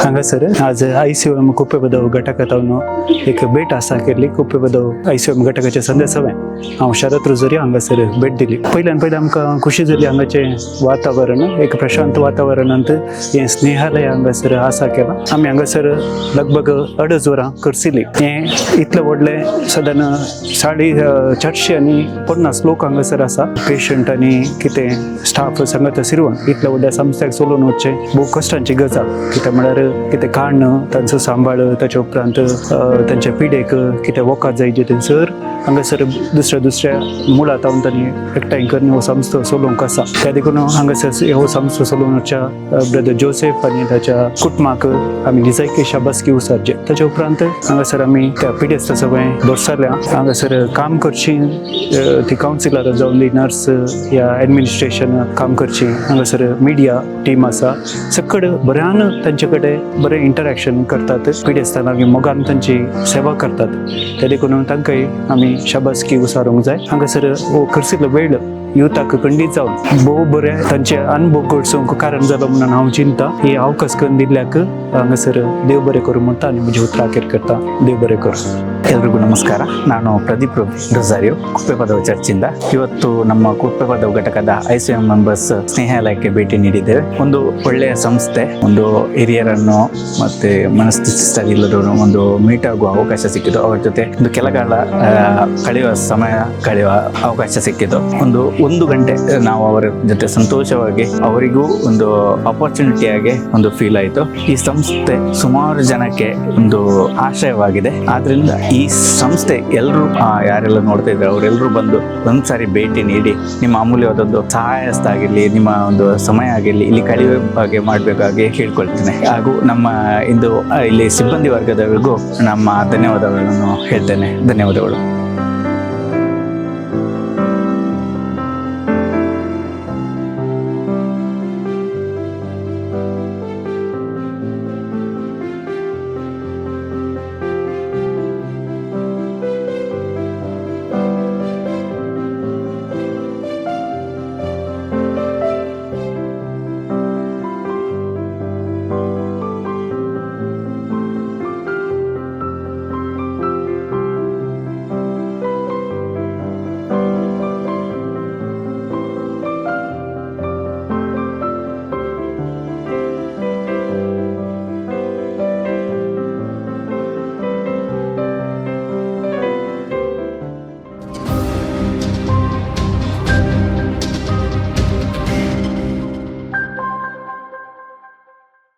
हांगासर आज ICOM कुप्पेबदव घटकातवनो एक भेट आसा केल्ली. कुप्पेबदव ICOM घटकाचे सदस्य हांव शरद रुजरी हांगासर भेट दिली. पयल्यान आमकां खुशी जाली. हांगाचे वातावरण एक प्रशांत वातावरणांत हे स्नेहालय हांगासर आसा केला. आमी हांगासर लगभग 2.5 वरां करसिली. हे इतले व्हडले सादारण 450 लोक हांगासर आसा. पेशंट आनी कितें स्टाफ सांगता सिरवण इतल्या व्हडल्या संस्थेक चलोवन वचचें भोव कश्टांची गजाल. कित्याक म्हळ्यार कितें काडण तांचो सांबाळ ताचे उपरांत तांच्या पिडेक कितें वखद जाय जे थंयसर हांगासर दुसऱ्या मुळांतावन तांणी एकठांय करून हो संस्था चलोवंक आसा. त्या देखून हांगासर हो संस्था चलोवच्या ब्रदर जोसेफ आनी ताच्या कुटुंबाक आमी निजायकी शाबासकी उसारचे. ताचे उपरांत हांगासर आमी त्या पिडेस्त सगळें दर्शरल्या. हांगासर काम करची ती कावन्सिलर जावन ती नर्स या एडमिनिस्ट्रेशन काम करची. हांगासर मिडिया टीम आसा. सकड बऱ्यान तांचे कडेन बरें इंटरॅक्शन करतात. पिडेस्तांना मोगान तांची सेवा करतात. त्या देखून तांकांय आमी शाबासकी उसारूंक जाय. हांगासर हो करसिल्लो वेळ युथाक खंडीत जावन भोव बरें तांचे अनुभव घडसूंक कारण जालो म्हणून हांव चिंता. ही अवकाश करून दिल्ल्याक हांगासर देव बरें करूं म्हणटा आनी म्हजी उतरां अखेर करता. देव बरें करूं. ಎಲ್ರಿಗೂ ನಮಸ್ಕಾರ. ನಾನು ಪ್ರದೀಪ್ ರೊಸಾರಿಯೋ ಕುಪ್ಪೆಪದವ ಚರ್ಚಿಂದ. ಇವತ್ತು ನಮ್ಮ ಕುಪ್ಪೆಪದವ ಘಟಕದ ICOM ಮೆಂಬರ್ಸ್ ಸ್ನೇಹಾಲಯಕ್ಕೆ ಭೇಟಿ ನೀಡಿದ್ದೇವೆ. ಒಂದು ಒಳ್ಳೆಯ ಸಂಸ್ಥೆ, ಒಂದು ಹಿರಿಯರನ್ನು ಮತ್ತೆ ಮನಸ್ಥಿತಿ ಸರಿ ಇಲ್ಲದವರು ಒಂದು ಮೀಟ್ ಆಗುವ ಅವಕಾಶ ಸಿಕ್ಕಿತು. ಅವರ ಜೊತೆ ಒಂದು ಕೆಲಕಾಲ ಕಳೆಯುವ ಅವಕಾಶ ಸಿಕ್ಕಿತು. ಒಂದು ಗಂಟೆ ನಾವು ಅವರ ಜೊತೆ ಸಂತೋಷವಾಗಿ ಅವರಿಗೂ ಒಂದು ಅಪರ್ಚುನಿಟಿಯಾಗಿ ಒಂದು ಫೀಲ್ ಆಯಿತು. ಈ ಸಂಸ್ಥೆ ಸುಮಾರು ಜನಕ್ಕೆ ಒಂದು ಆಶ್ರಯವಾಗಿದೆ. ಆದ್ರಿಂದ ಈ ಸಂಸ್ಥೆ ಎಲ್ಲರೂ ಯಾರೆಲ್ಲ ನೋಡ್ತಾ ಇದ್ದಾರೆ ಅವರೆಲ್ಲರೂ ಬಂದು ಒಂದ್ಸಾರಿ ಭೇಟಿ ನೀಡಿ ನಿಮ್ಮ ಅಮೂಲ್ಯವಾದದ್ದು ಸಹಾಯ ಹಸ್ತ ಆಗಿರಲಿ, ನಿಮ್ಮ ಒಂದು ಸಮಯ ಆಗಿರಲಿ ಇಲ್ಲಿ ಕಳೆಯುವ ಬಗ್ಗೆ ಮಾಡಬೇಕಾಗಿ ಕೇಳ್ಕೊಳ್ತೇನೆ. ಹಾಗೂ ನಮ್ಮ ಇಲ್ಲಿ ಸಿಬ್ಬಂದಿ ವರ್ಗದವರಿಗೂ ನಮ್ಮ ಧನ್ಯವಾದಗಳನ್ನು ಹೇಳ್ತೇನೆ. ಧನ್ಯವಾದಗಳು.